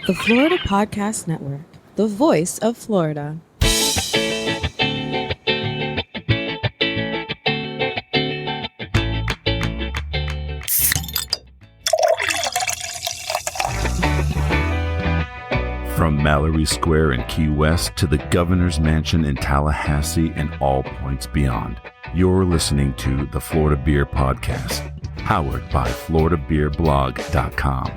The Florida Podcast Network, the voice of Florida. From Mallory Square in Key West to the Governor's Mansion in Tallahassee and all points beyond, you're listening to the Florida Beer Podcast, powered by FloridaBeerBlog.com,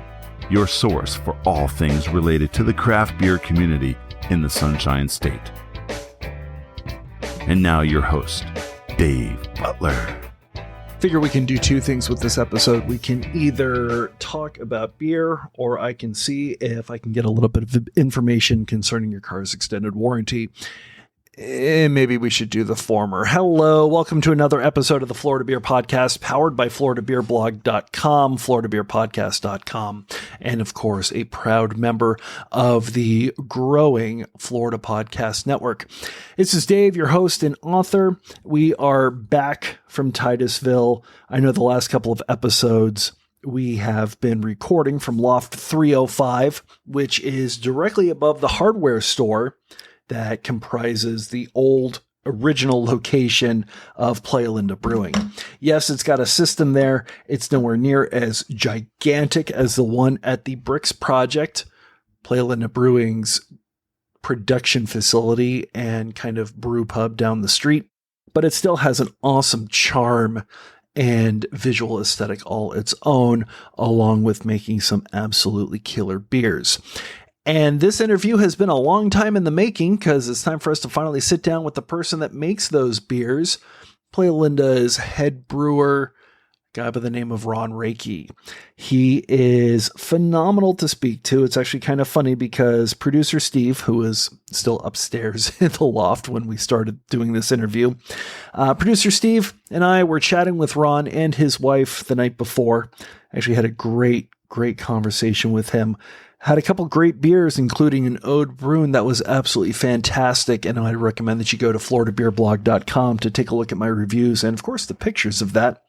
your source for all things related to the craft beer community in the Sunshine State. And now your host, Dave Butler. Figure we can do two things with this episode. We can either talk about beer, or I can see if I can get a little bit of information concerning your car's extended warranty. And maybe we should do the former. Hello, welcome to another episode of the Florida Beer Podcast, powered by FloridaBeerBlog.com, FloridaBeerPodcast.com, and of course, a proud member of the growing Florida Podcast Network. This is Dave, your host and author. We are back from Titusville. I know the last couple of episodes we have been recording from Loft 305, which is directly above the hardware store that comprises the old original location of Playalinda Brewing. Yes, it's got a system there. It's nowhere near as gigantic as the one at the Bricks Project, Playalinda Brewing's production facility and kind of brew pub down the street, but it still has an awesome charm and visual aesthetic all its own, along with making some absolutely killer beers. And this interview has been a long time in the making because it's time for us to finally sit down with the person that makes those beers. Playalinda's head brewer, a guy by the name of Ron Raike. He is phenomenal to speak to. It's actually kind of funny because producer Steve, who is still upstairs in the loft when we started doing this interview, producer Steve and I were chatting with Ron and his wife the night before. Actually had a great conversation with him. Had a couple great beers, including an Ode Brune that was absolutely fantastic, and I recommend that you go to FloridaBeerBlog.com to take a look at my reviews and, of course, the pictures of that.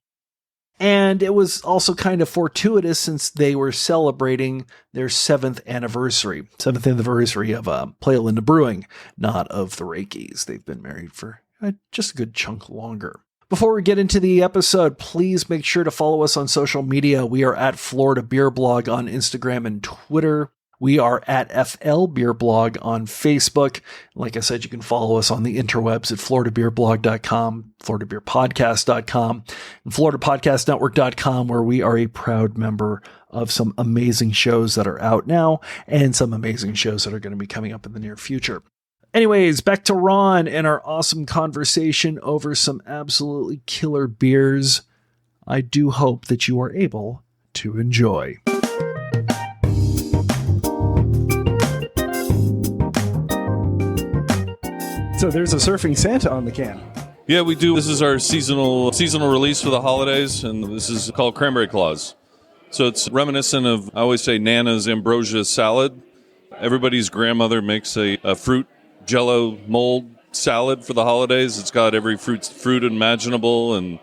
And it was also kind of fortuitous since they were celebrating their 7th anniversary of Playalinda Brewing, not of the Raikes. They've been married for just a good chunk longer. Before we get into the episode, please make sure to follow us on social media. We are at Florida Beer Blog on Instagram and Twitter. We are at FL Beer Blog on Facebook. Like I said, you can follow us on the interwebs at FloridaBeerBlog.com, FloridaBeerPodcast.com, and FloridaPodcastNetwork.com, where we are a proud member of some amazing shows that are out now and some amazing shows that are going to be coming up in the near future. Anyways, back to Ron and our awesome conversation over some absolutely killer beers. I do hope that you are able to enjoy. So there's a surfing Santa on the can. Yeah, we do. This is our seasonal release for the holidays, and this is called Cranberry Claus. So it's reminiscent of, I always say, Nana's ambrosia salad. Everybody's grandmother makes a fruit Jell-O mold salad for the holidays. It's got every fruit imaginable and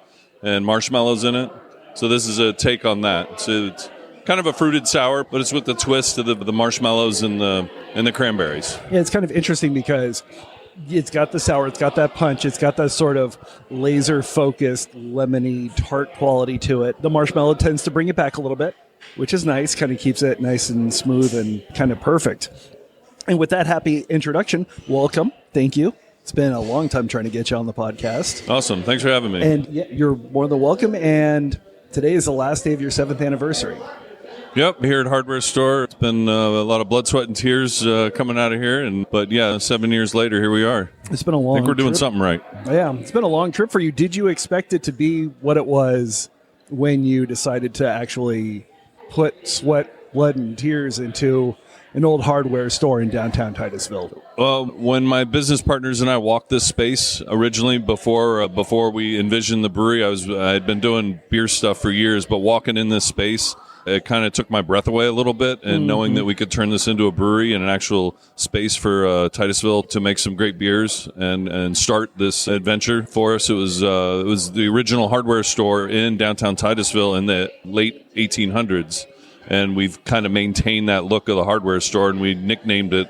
marshmallows in it. So this is a take on that. So it's kind of a fruited sour, but it's with the twist of the marshmallows and the cranberries. Yeah, it's kind of interesting because it's got the sour, it's got that punch, it's got that sort of laser-focused, lemony, tart quality to it. The marshmallow tends to bring it back a little bit, which is nice, kind of keeps it nice and smooth and kind of perfect. And with that happy introduction, welcome. Thank you. It's been a long time trying to get you on the podcast. Awesome. Thanks for having me. And yeah, you're more than welcome. And today is the last day of your 7th anniversary. Yep, here at Hardware Store. It's been a lot of blood, sweat, and tears coming out of here. But yeah, 7 years later, here we are. It's been a long trip. I think we're doing something right. Yeah, it's been a long trip for you. Did you expect it to be what it was when you decided to actually put sweat, blood, and tears into an old hardware store in downtown Titusville? Well, when my business partners and I walked this space originally, before we envisioned the brewery, I had been doing beer stuff for years, but walking in this space, it kind of took my breath away a little bit, and knowing that we could turn this into a brewery and an actual space for Titusville to make some great beers and start this adventure for us. It was the original hardware store in downtown Titusville in the late 1800s. and we've kind of maintained that look of the hardware store, and we nicknamed it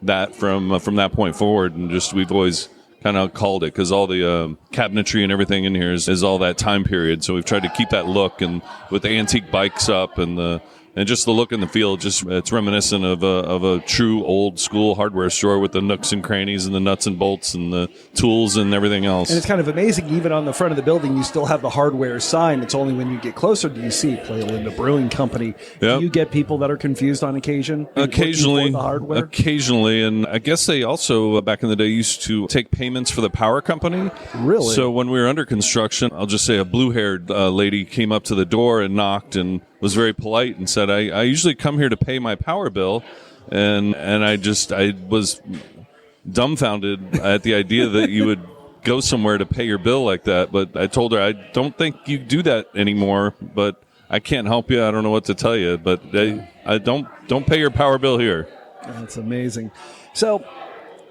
that from that point forward, and just we've always kind of called it, because all the cabinetry and everything in here is all that time period. So we've tried to keep that look, and with the antique bikes up and just the look and the feel, just it's reminiscent of a true old school hardware store with the nooks and crannies and the nuts and bolts and the tools and everything else. And it's kind of amazing, even on the front of the building, you still have the hardware sign. It's only when you get closer do you see Playalinda Brewing Company. Yep. Do you get people that are confused on occasion? Occasionally, the hardware? occasionally, and I guess they also back in the day used to take payments for the power company. Really? So when we were under construction, I'll just say a blue-haired lady came up to the door and knocked and was very polite and said, I usually come here to pay my power bill, and I was dumbfounded at the idea that you would go somewhere to pay your bill like that. But I told her, I don't think you do that anymore, but I can't help you. I don't know what to tell you, but I don't pay your power bill here. That's amazing. So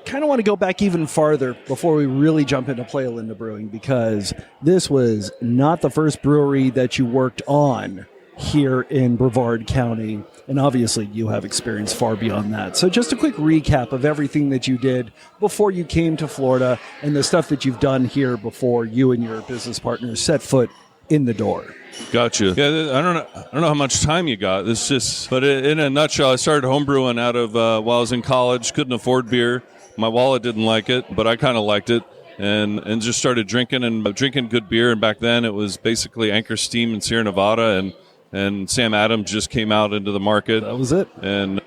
kind of want to go back even farther before we really jump into Playalinda Brewing, because this was not the first brewery that you worked on here in Brevard County, and obviously you have experience far beyond that. So just a quick recap of everything that you did before you came to Florida and the stuff that you've done here before you and your business partners set foot in the door. Gotcha. Yeah, I don't know how much time you got. It's just, but in a nutshell, I started homebrewing out of while I was in college. Couldn't afford beer. My wallet didn't like it, but I kind of liked it, and just started drinking good beer. And back then, it was basically Anchor Steam in Sierra Nevada, and Sam Adams just came out into the market. That was it.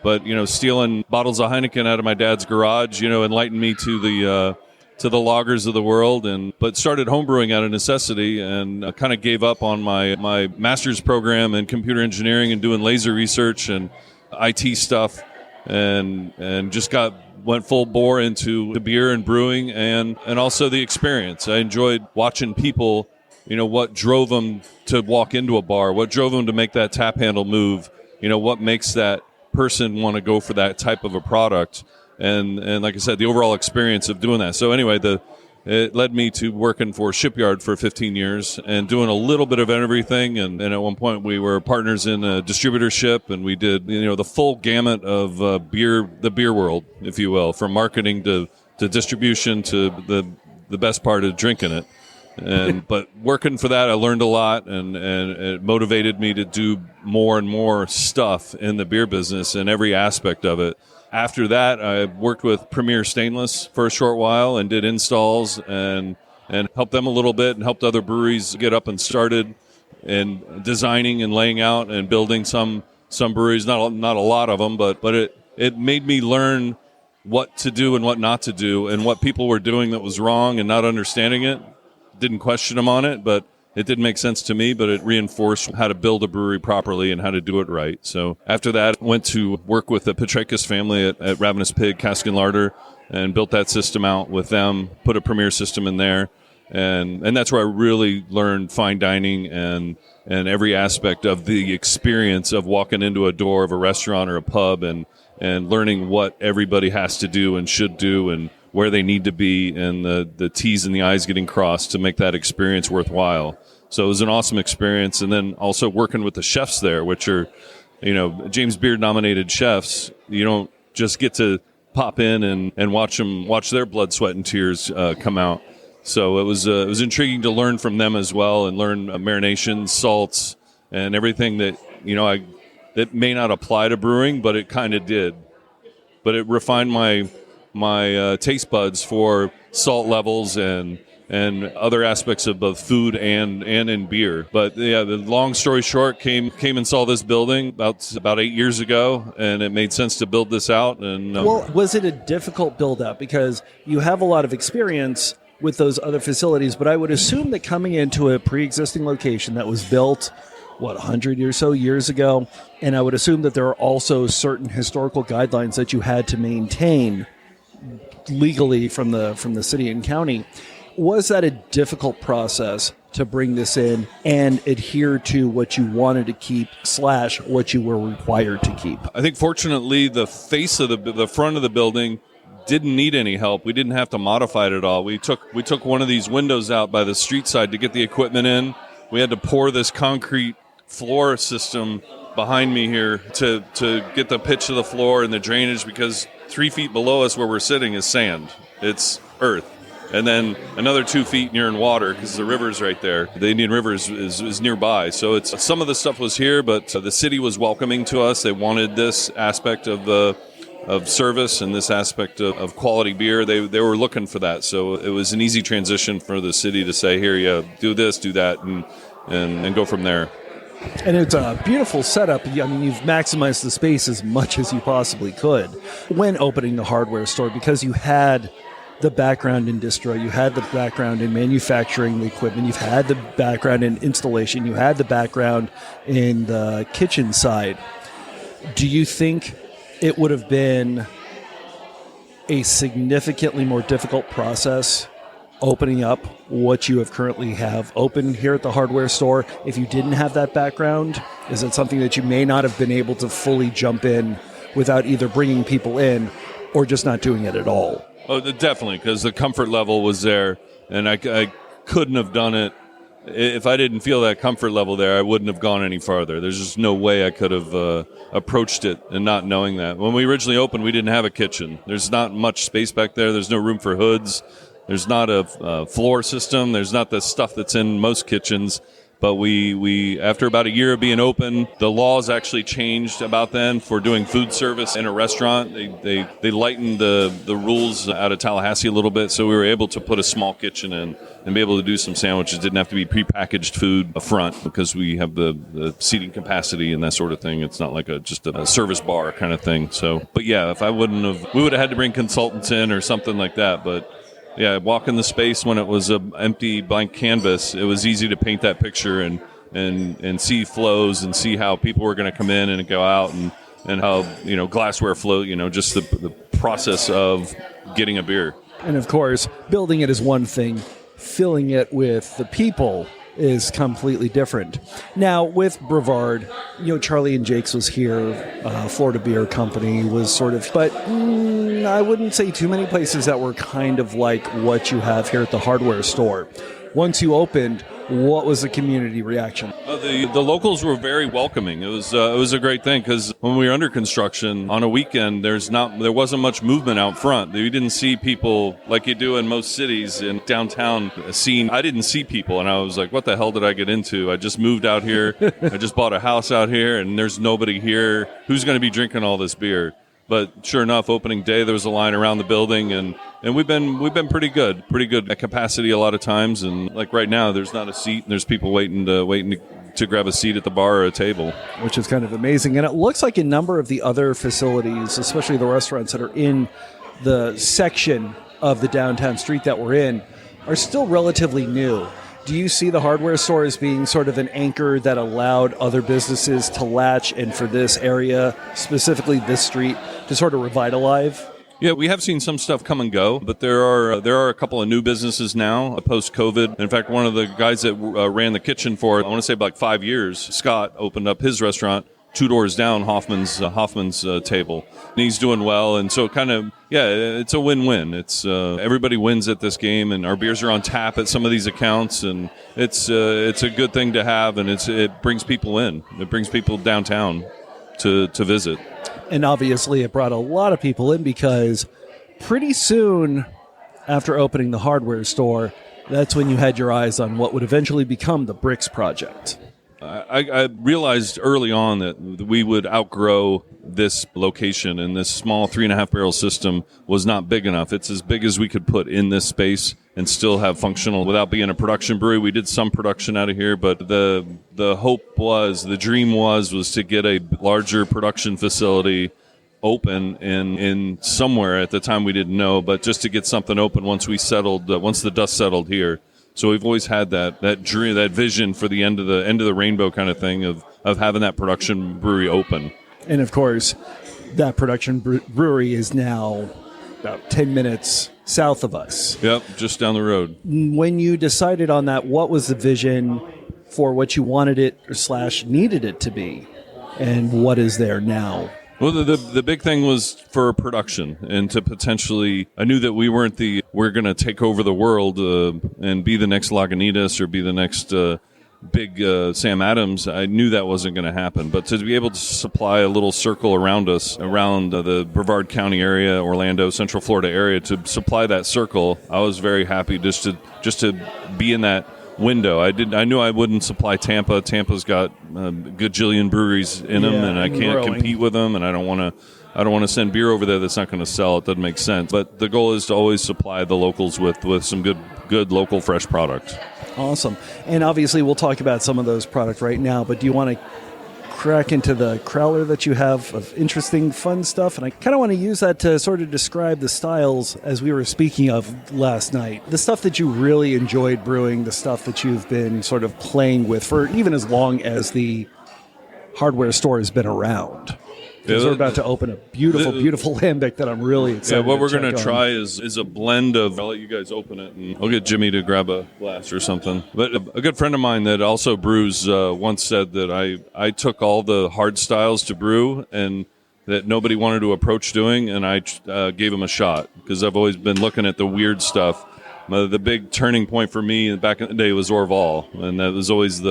But stealing bottles of Heineken out of my dad's garage, enlightened me to the lagers of the world, but started homebrewing out of necessity, and kind of gave up on my master's program in computer engineering and doing laser research and IT stuff, and just went full bore into the beer and brewing and also the experience. I enjoyed watching people, what drove them to walk into a bar, what drove them to make that tap handle move, what makes that person want to go for that type of a product. And like I said, the overall experience of doing that. So anyway, it led me to working for Shipyard for 15 years and doing a little bit of everything. And at one point we were partners in a distributorship, and we did, the full gamut of the beer world, if you will, from marketing to distribution to the best part of drinking it. But working for that, I learned a lot, and it motivated me to do more and more stuff in the beer business and every aspect of it. After that, I worked with Premier Stainless for a short while and did installs and helped them a little bit, and helped other breweries get up and started, and designing and laying out and building some breweries, not a lot of them, but it made me learn what to do and what not to do, and what people were doing that was wrong and not understanding it. Didn't question them on it, but it didn't make sense to me, but it reinforced how to build a brewery properly and how to do it right. So after that, I went to work with the Petrakis family at Ravenous Pig Cask and Larder, and built that system out with them, put a Premier system in there. And that's where I really learned fine dining and every aspect of the experience of walking into a door of a restaurant or a pub, and learning what everybody has to do and should do, and where they need to be, and the T's and the I's getting crossed to make that experience worthwhile. So it was an awesome experience. And then also working with the chefs there, which are, James Beard nominated chefs. You don't just get to pop in and watch their blood, sweat, and tears come out. So it was intriguing to learn from them as well, and learn marinations, salts, and everything that, that may not apply to brewing, but it kind of did. But it refined my taste buds for salt levels and other aspects of both food and in beer. But yeah, the long story short, came and saw this building about 8 years ago, and it made sense to build this out. And well, was it a difficult build out? Because you have a lot of experience with those other facilities, but I would assume that coming into a pre-existing location that was built 100 or so years ago, and I would assume that there are also certain historical guidelines that you had to maintain legally from the city and county. Was that a difficult process to bring this in and adhere to what you wanted to keep / what you were required to keep? I think fortunately the face of the front of the building didn't need any help. We didn't have to modify it at all. We took one of these windows out by the street side to get the equipment in. We had to pour this concrete floor system behind me here to get the pitch of the floor and the drainage, because 3 feet below us where we're sitting is sand. It's earth. And then another 2 feet near in water, because the river's right there. The Indian River is nearby. So it's some of the stuff was here, but the city was welcoming to us. They wanted this aspect of service and this aspect of quality beer. They were looking for that. So it was an easy transition for the city to say, here, yeah, do this, do that, and go from there. And it's a beautiful setup. I mean, you've maximized the space as much as you possibly could when opening the hardware store, because you had the background in distro, you had the background in manufacturing the equipment, you've had the background in installation, you had the background in the kitchen side. Do you think it would have been a significantly more difficult process opening up what you currently have open here at the hardware store if you didn't have that background? Is it something that you may not have been able to fully jump in without either bringing people in or just not doing it at all? Oh, definitely, because the comfort level was there, and I couldn't have done it. If I didn't feel that comfort level there, I wouldn't have gone any farther. There's just no way I could have approached it and not knowing that. When we originally opened, we didn't have a kitchen. There's not much space back there. There's no room for hoods. There's not a floor system. There's not the stuff that's in most kitchens. But we after about a year of being open, the laws actually changed about then for doing food service in a restaurant. They lightened the rules out of Tallahassee a little bit, so we were able to put a small kitchen in and be able to do some sandwiches. Didn't have to be prepackaged food up front because we have the seating capacity and that sort of thing. It's not like just a service bar kind of thing. So, but yeah, if I wouldn't have, we would have had to bring consultants in or something like that. But yeah, walk in the space when it was an empty blank canvas, it was easy to paint that picture and see flows and see how people were going to come in and go out and how, glassware flow, just the process of getting a beer. And of course, building it is one thing, filling it with the people is completely different. Now, with Brevard, Charlie and Jake's was here, Florida Beer Company was sort of, but I wouldn't say too many places that were kind of like what you have here at the hardware store. Once you opened, what was the community reaction? The locals were very welcoming. It was a great thing, because when we were under construction on a weekend, there wasn't much movement out front. You didn't see people like you do in most cities in downtown scene. I didn't see people, and I was like, what the hell did I get into? I just moved out here. I just bought a house out here, and there's nobody here. Who's going to be drinking all this beer? But sure enough, opening day, there was a line around the building, and we've been pretty good at capacity a lot of times. And like right now, there's not a seat, and there's people waiting to grab a seat at the bar or a table, which is kind of amazing. And it looks like a number of the other facilities, especially the restaurants that are in the section of the downtown street that we're in, are still relatively new. Do you see the hardware store as being sort of an anchor that allowed other businesses to latch, and for this area, specifically this street, to sort of revitalize? Yeah, we have seen some stuff come and go, but there are a couple of new businesses now post-COVID. In fact, one of the guys that ran the kitchen for, I want to say about 5 years, Scott, opened up his restaurant 2 doors down, Hoffman's Table, and he's doing well. And so kind of, yeah, it's a win-win. It's everybody wins at this game, and our beers are on tap at some of these accounts, and it's a good thing to have, and it brings people in. It brings people downtown to visit. And obviously it brought a lot of people in, because pretty soon after opening the hardware store, that's when you had your eyes on what would eventually become the Bricks Project. I realized early on that we would outgrow this location, and this small 3.5 barrel system was not big enough. It's as big as we could put in this space and still have functional without being a production brewery. We did some production out of here, but the dream was to get a larger production facility open in somewhere. At the time we didn't know, but just to get something open once the dust settled here. So we've always had that dream, that vision for the end of the rainbow kind of thing of having that production brewery open. And of course, that production brewery is now about 10 minutes south of us. Yep, just down the road. When you decided on that, what was the vision for what you wanted it / needed it to be, and what is there now? Well, the big thing was for production, and to potentially, I knew that we we're going to take over the world and be the next Lagunitas or be the next big Sam Adams, I knew that wasn't going to happen. But to be able to supply a little circle around us, around the Brevard County area, Orlando, Central Florida area, to supply that circle, I was very happy just to be in that window. I knew I wouldn't supply Tampa. Tampa's got a gajillion breweries in them, and I can't compete with them. And I don't want to send beer over there that's not going to sell. It doesn't make sense. But the goal is to always supply the locals with some good local fresh product. Awesome. And obviously we'll talk about some of those products right now, but do you want to crack into the crowler that you have of interesting, fun stuff? And I kind of want to use that to sort of describe the styles as we were speaking of last night. The stuff that you really enjoyed brewing, the stuff that you've been sort of playing with for even as long as the hardware store has been around. Because we're about to open a beautiful lambic that I'm really excited what we're going to try is a blend of, I'll let you guys open it, and I'll get Jimmy to grab a glass or something. But a good friend of mine that also brews once said that I took all the hard styles to brew and that nobody wanted to approach doing, and I gave him a shot because I've always been looking at the weird stuff. The big turning point for me back in the day was Orval, and that was always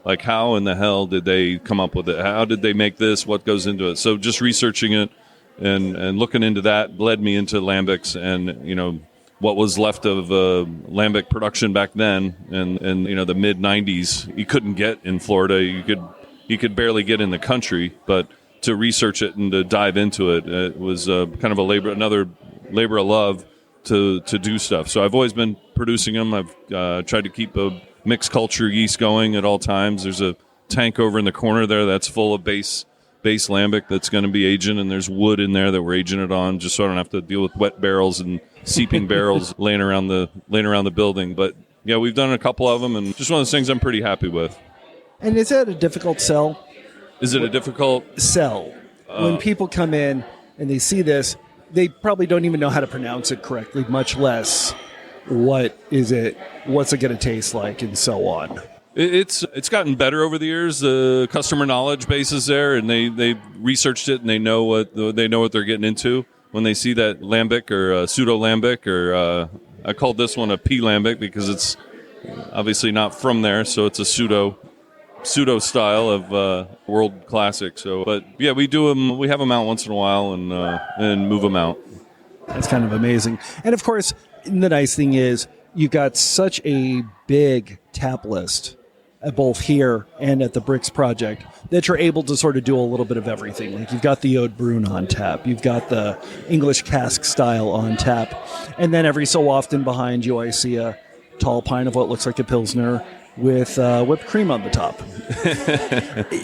like, how in the hell did they come up with it? How did they make this? What goes into it? So just researching it and looking into that led me into lambics and, what was left of lambic production back then and the mid 90s. You couldn't get in Florida. You could barely get in the country, but to research it and to dive into it, it was kind of another labor of love to do stuff. So I've always been producing them. I've tried to keep a mixed culture yeast going at all times. There's a tank over in the corner there that's full of base lambic that's going to be aging, and there's wood in there that we're aging it on, just so I don't have to deal with wet barrels and seeping barrels laying around the building. But yeah, we've done a couple of them, and just one of those things I'm pretty happy with. And is that a difficult sell? Is it a difficult sell? When people come in and they see this, they probably don't even know how to pronounce it correctly, much less what is it, what's it going to taste like, and so on. It's gotten better over the years. The customer knowledge base is there, and they researched it, and they know what they're getting into when they see that lambic or pseudo lambic, or I called this one a P lambic because it's obviously not from there, so it's a pseudo style of world classic. So, but yeah, we do them. We have them out once in a while and move them out. That's kind of amazing. And of course, the nice thing is you've got such a big tap list, both here and at the Bricks Project, that you're able to sort of do a little bit of everything. Like you've got the Ode Brune on tap, you've got the English cask style on tap, and then every so often behind you I see a tall pint of what looks like a Pilsner with whipped cream on the top.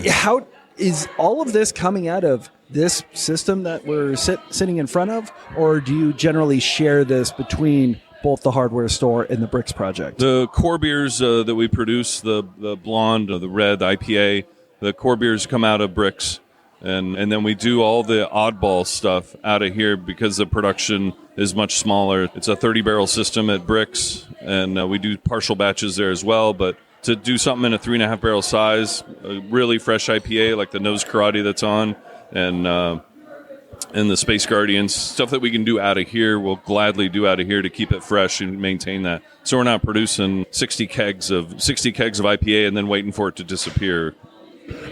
How is all of this coming out of this system that we're sitting in front of, or do you generally share this between both the hardware store and the Bricks Project? The core beers that we produce, the blonde, the red, the IPA, the core beers come out of Bricks, and then we do all the oddball stuff out of here because the production is much smaller. It's a 30-barrel system at Bricks, and we do partial batches there as well, but to do something in a 3.5-barrel size, a really fresh IPA like the Nose Karate that's on, and the Space Guardians, stuff that we can do out of here, we'll gladly do out of here to keep it fresh and maintain that. So we're not producing 60 kegs of IPA and then waiting for it to disappear.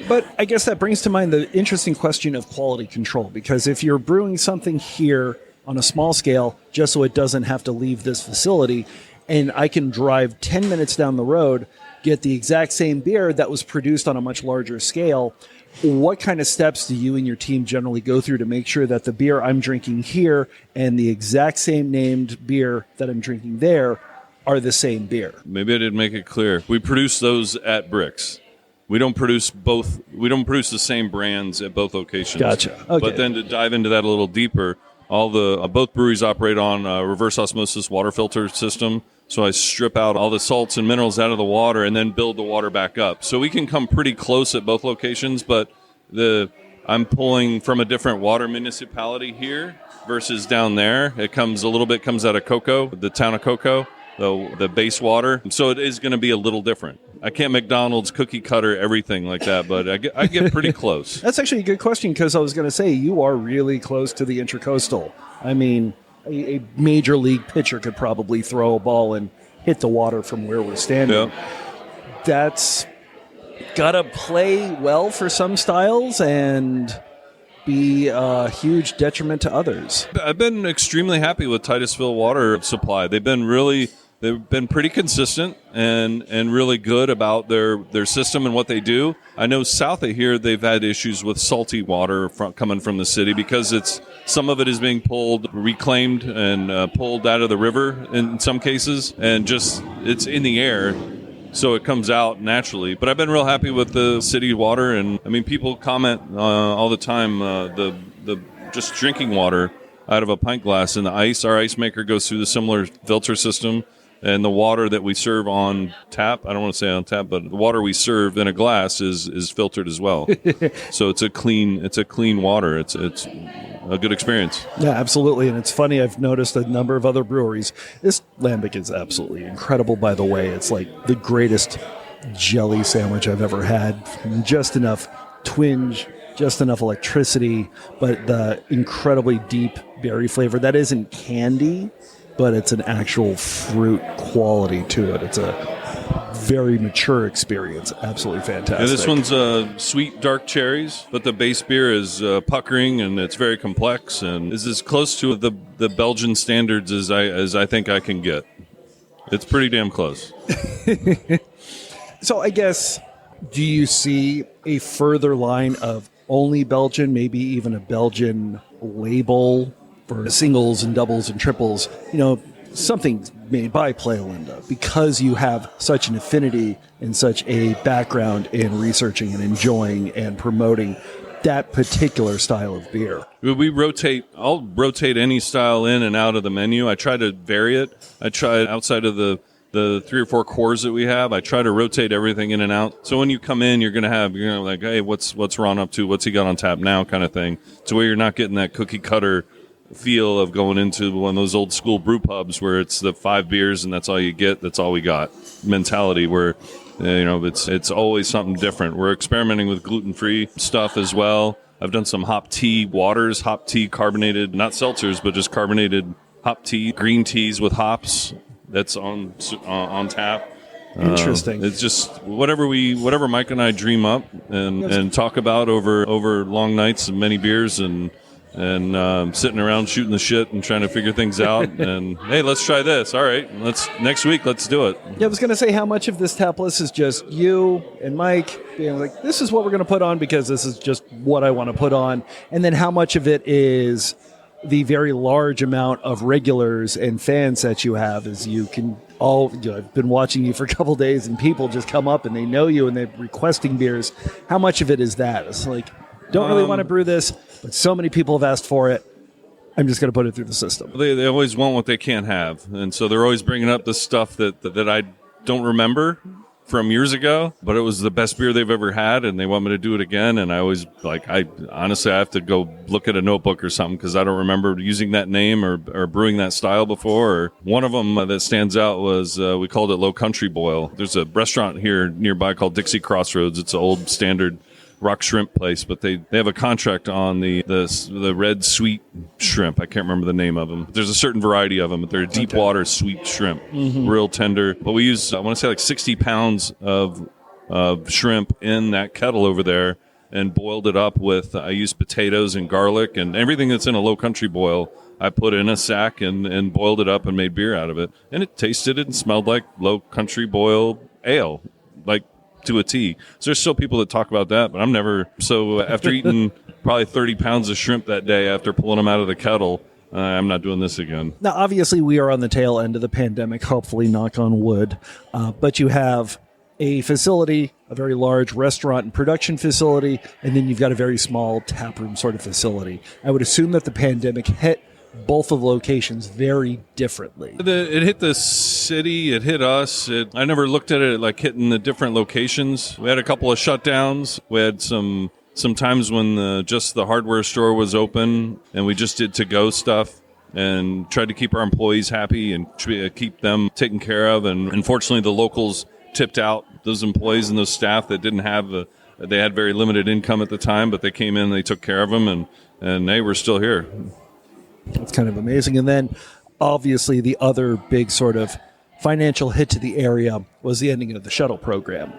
But I guess that brings to mind the interesting question of quality control, because if you're brewing something here on a small scale, just so it doesn't have to leave this facility, and I can drive 10 minutes down the road, get the exact same beer that was produced on a much larger scale, what kind of steps do you and your team generally go through to make sure that the beer I'm drinking here and the exact same named beer that I'm drinking there are the same beer? Maybe I didn't make it clear. We produce those at Bricks. We don't produce both. We don't produce the same brands at both locations. Gotcha. Okay. But then to dive into that a little deeper, both breweries operate on a reverse osmosis water filter system. So I strip out all the salts and minerals out of the water and then build the water back up. So we can come pretty close at both locations, but I'm pulling from a different water municipality here versus down there. It comes out of Cocoa, the town of Cocoa, the base water. So it is going to be a little different. I can't McDonald's cookie cutter everything like that, but I get pretty close. That's actually a good question, because I was going to say you are really close to the Intracoastal. I mean, a major league pitcher could probably throw a ball and hit the water from where we're standing. Yeah. That's gotta play well for some styles and be a huge detriment to others. I've been extremely happy with Titusville water supply. They've been pretty consistent and really good about their system and what they do. I know south of here they've had issues with salty water coming from the city because some of it is being reclaimed and pulled out of the river in some cases, and just it's in the air. So it comes out naturally. But I've been real happy with the city water. And I mean, people comment all the time, the just drinking water out of a pint glass and the ice. Our ice maker goes through the similar filter system. And the water that we serve on tap, I don't want to say on tap, but the water we serve in a glass is filtered as well. So it's a clean water. It's a good experience. Yeah, absolutely. And it's funny, I've noticed a number of other breweries. This lambic is absolutely incredible, by the way. It's like the greatest jelly sandwich I've ever had. Just enough twinge, just enough electricity, but the incredibly deep berry flavor. That isn't candy, but it's an actual fruit quality to it. It's a very mature experience. Absolutely fantastic. Yeah, this one's sweet dark cherries, but the base beer is puckering and it's very complex and is as close to the Belgian standards as I think I can get. It's pretty damn close. So I guess, do you see a further line of only Belgian, maybe even a Belgian label for singles and doubles and triples, something made by Playalinda, because you have such an affinity and such a background in researching and enjoying and promoting that particular style of beer? I'll rotate any style in and out of the menu. I try to vary it. I try outside of the 3 or 4 cores that we have. I try to rotate everything in and out. So when you come in, you're gonna like, hey, what's Ron up to? What's he got on tap now? Kind of thing. To where you're not getting that cookie cutter feel of going into one of those old school brew pubs where it's the 5 beers and that's all you get, that's all we got mentality, where it's always something different. We're experimenting with gluten-free stuff as well. I've done some hop tea waters, hop tea carbonated, not seltzers, but just carbonated hop tea, green teas with hops. That's on tap. Interesting. It's just whatever Mike and I dream up and talk about over long nights and many beers and sitting around shooting the shit and trying to figure things out. And hey, let's try this. All right, next week let's do it. Yeah, I was going to say, how much of this tap list is just you and Mike being like, this is what we're going to put on because this is just what I want to put on, and then how much of it is the very large amount of regulars and fans that you have, as you can all, I've been watching you for a couple days and people just come up and they know you and they're requesting beers. How much of it is that? It's like, don't really want to brew this, but so many people have asked for it. I'm just going to put it through the system. They always want what they can't have. And so they're always bringing up the stuff that I don't remember from years ago, but it was the best beer they've ever had, and they want me to do it again. And I always, I honestly have to go look at a notebook or something because I don't remember using that name or brewing that style before. Or one of them that stands out was we called it Low Country Boil. There's a restaurant here nearby called Dixie Crossroads. It's an old standard rock shrimp place, but they have a contract on the red sweet shrimp. I can't remember the name of them. There's a certain variety of them, but they're a deep water sweet shrimp, real tender. But we use, I want to say, like 60 pounds of shrimp in that kettle over there and boiled it up with, I used potatoes and garlic and everything that's in a low country boil. I put in a sack and boiled it up and made beer out of it. And it tasted and smelled like low country boil ale, like to a T. So there's still people that talk about that, but I'm never. So after eating probably 30 pounds of shrimp that day after pulling them out of the kettle, I'm not doing this again. Now, obviously, we are on the tail end of the pandemic, hopefully, knock on wood, but you have a facility, a very large restaurant and production facility, and then you've got a very small taproom sort of facility. I would assume that the pandemic hit both of the locations very differently. It hit the city, it hit us. I never looked at it like hitting the different locations. We had a couple of shutdowns. We had some times when just the hardware store was open and we just did to-go stuff and tried to keep our employees happy and keep them taken care of. And unfortunately, the locals tipped out those employees and those staff that didn't have they had very limited income at the time, but they came in and they took care of them, and they were still here. It's kind of amazing. And then, obviously, the other big sort of financial hit to the area was the ending of the Shuttle program.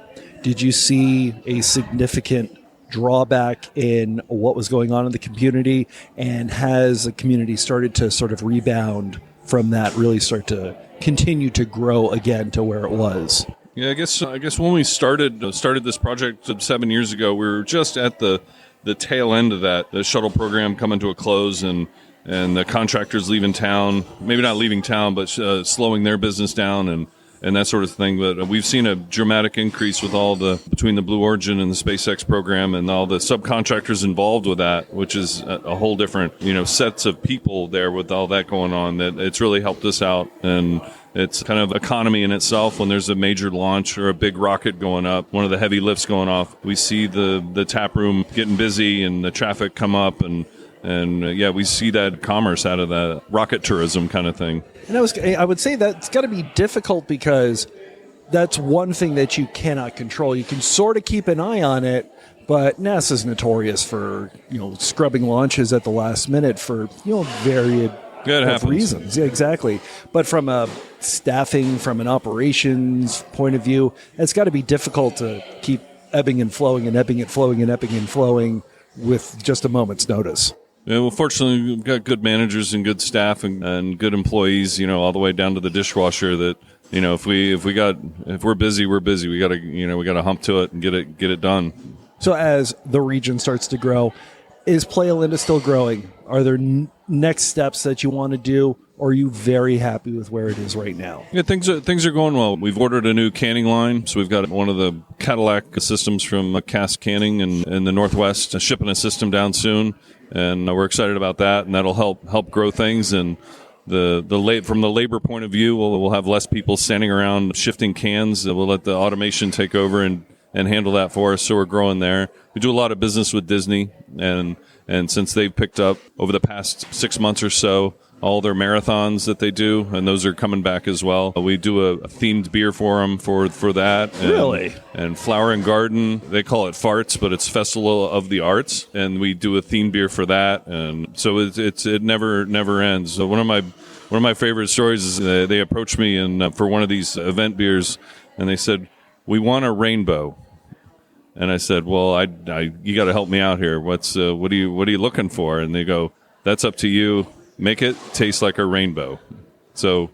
Did you see a significant drawback in what was going on in the community? And has the community started to sort of rebound from that, really start to continue to grow again to where it was? Yeah, I guess when we started this project 7 years ago, we were just at the tail end of that, the shuttle program coming to a close, and the contractors leaving town, maybe not leaving town, but slowing their business down and that sort of thing. But we've seen a dramatic increase with between the Blue Origin and the SpaceX program and all the subcontractors involved with that, which is a whole different, sets of people there with all that going on. That it's really helped us out, and it's kind of economy in itself. When there's a major launch or a big rocket going up, one of the heavy lifts going off, we see the tap room getting busy and the traffic come up, and we see that commerce out of that rocket tourism kind of thing. And I would say that's got to be difficult because that's one thing that you cannot control. You can sort of keep an eye on it, but NASA's notorious for scrubbing launches at the last minute for varied reasons. Yeah, exactly. But from a staffing, from an operations point of view, it's got to be difficult to keep ebbing and flowing and ebbing and flowing and ebbing and flowing with just a moment's notice. Yeah, well, fortunately, we've got good managers and good staff and good employees, all the way down to the dishwasher that, if we're busy, we're busy. We got to hump to it and get it done. So as the region starts to grow, is Playalinda still growing? Are there next steps that you want to do, or are you very happy with where it is right now? Yeah, things are going well. We've ordered a new canning line, so we've got one of the Cadillac systems from Cask Canning in the Northwest shipping a system down soon, and we're excited about that, and that'll help grow things. And from the labor point of view, we'll have less people standing around shifting cans. We'll let the automation take over and handle that for us, so we're growing there. We do a lot of business with Disney, and since they've picked up over the past 6 months or so all their marathons that they do, and those are coming back as well. We do a themed beer for them for that. Really? And Flower and Garden, they call it Farts, but it's Festival of the Arts, and we do a themed beer for that. And so it never ends. So one of my favorite stories is they approached me and for one of these event beers, and they said, "We want a rainbow." And I said, "Well, you got to help me out here. What are you looking for?" And they go, "That's up to you. Make it taste like a rainbow." So,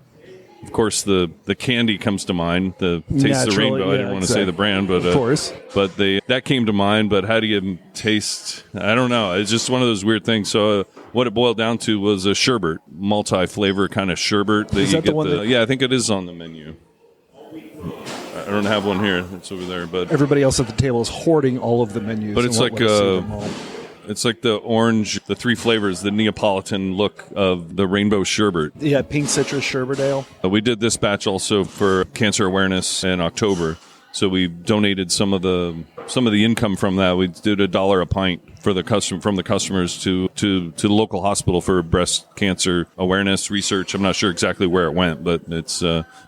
of course, the candy comes to mind. The taste the rainbow. Yeah, I didn't want to say the brand, but of course. But that came to mind. But how do you taste? I don't know. It's just one of those weird things. So what it boiled down to was a sherbet, multi-flavor kind of sherbet. Is that the one? Yeah, I think it is on the menu. I don't have one here. It's over there. But everybody else at the table is hoarding all of the menus. But it's like the orange, the three flavors, the Neapolitan look of the rainbow sherbet. Yeah, pink citrus sherbet ale. We did this batch also for cancer awareness in October. So we donated some of the income from that. We did $1 a pint from the customers to the local hospital for breast cancer awareness research. I'm not sure exactly where it went, but it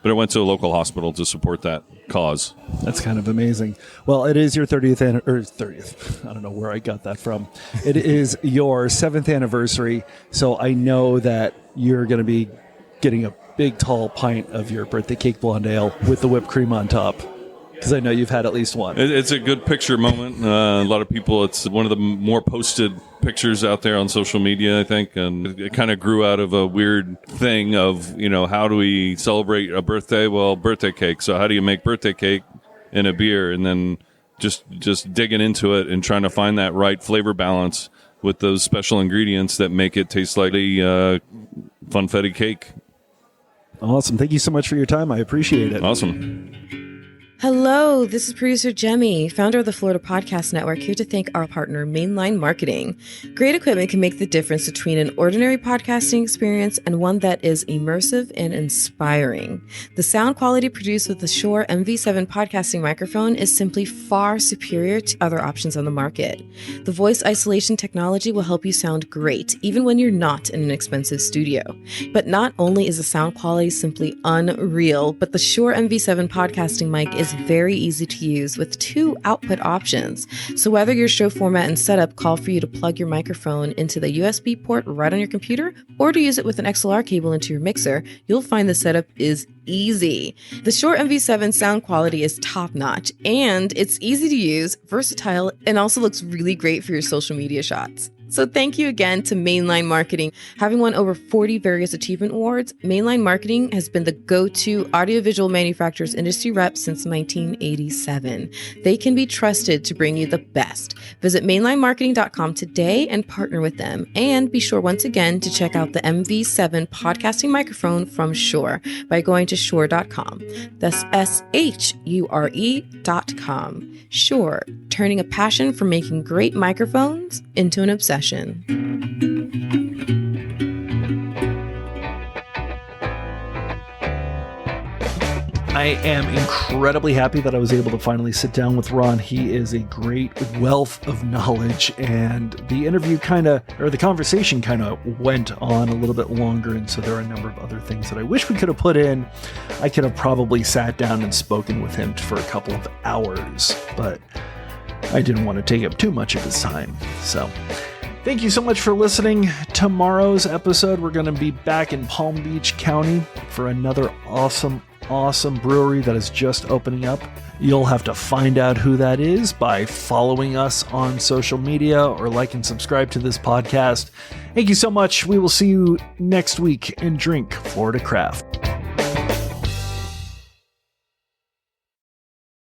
went to a local hospital to support that cause. That's kind of amazing. Well, it is your 30th. I don't know where I got that from. It is your 7th anniversary. So I know that you're going to be getting a big tall pint of your birthday cake blonde ale with the whipped cream on top. Because I know you've had at least one. It's a good picture moment. A lot of people, it's one of the more posted pictures out there on social media, I think. And it kind of grew out of a weird thing of, how do we celebrate a birthday? Well, birthday cake. So how do you make birthday cake in a beer? And then just digging into it and trying to find that right flavor balance with those special ingredients that make it taste like a funfetti cake. Awesome. Thank you so much for your time. I appreciate it. Awesome. Hello, this is producer Jemmy, founder of the Florida Podcast Network, here to thank our partner, Mainline Marketing. Great equipment can make the difference between an ordinary podcasting experience and one that is immersive and inspiring. The sound quality produced with the Shure MV7 podcasting microphone is simply far superior to other options on the market. The voice isolation technology will help you sound great, even when you're not in an expensive studio. But not only is the sound quality simply unreal, but the Shure MV7 podcasting mic is is very easy to use with 2 output options. So whether your show format and setup call for you to plug your microphone into the USB port right on your computer or to use it with an XLR cable into your mixer, you'll find the setup is easy. The Shure MV7 sound quality is top-notch, and it's easy to use, versatile, and also looks really great for your social media shots. So thank you again to Mainline Marketing. Having won over 40 various achievement awards, Mainline Marketing has been the go-to audiovisual manufacturers industry rep since 1987. They can be trusted to bring you the best. Visit mainlinemarketing.com today and partner with them. And be sure once again to check out the MV7 podcasting microphone from Shure by going to shure.com. That's SHURE.com. Shure, turning a passion for making great microphones into an obsession. I am incredibly happy that I was able to finally sit down with Ron. He is a great wealth of knowledge, and the conversation kind of went on a little bit longer, and so there are a number of other things that I wish we could have put in. I could have probably sat down and spoken with him for a couple of hours, but I didn't want to take up too much of his time. So thank you so much for listening. Tomorrow's episode, we're going to be back in Palm Beach County for another awesome brewery that is just opening up. You'll have to find out who that is by following us on social media or like and subscribe to this podcast. Thank you so much. We will see you next week and drink Florida Craft.